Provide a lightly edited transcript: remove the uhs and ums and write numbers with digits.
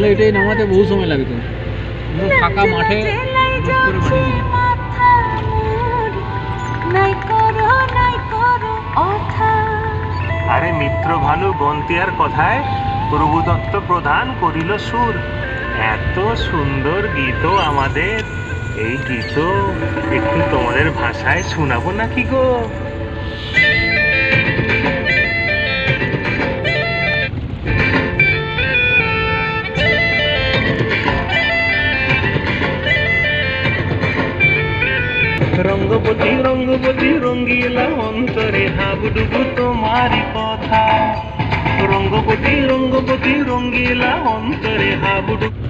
নাহলে এটাই নামাতে বহু সময় লাগতো। ফাঁকা মাঠে আরে মিত্র ভানু গন্তিয়ার কথায় প্রভুদত্ত প্রধান করিল সুর। এত সুন্দর গীত আমাদের, এই গীত একটু তোমাদের ভাষায় শোনাবো নাকি গো? রঙ্গবতী রঙ্গবতী রঙ্গিলা অন্তরে হাবুডুবু তোমারি কথা। রঙ্গবতী রঙ্গবতী রঙ্গিলা অন্তরে হাবুডুবু।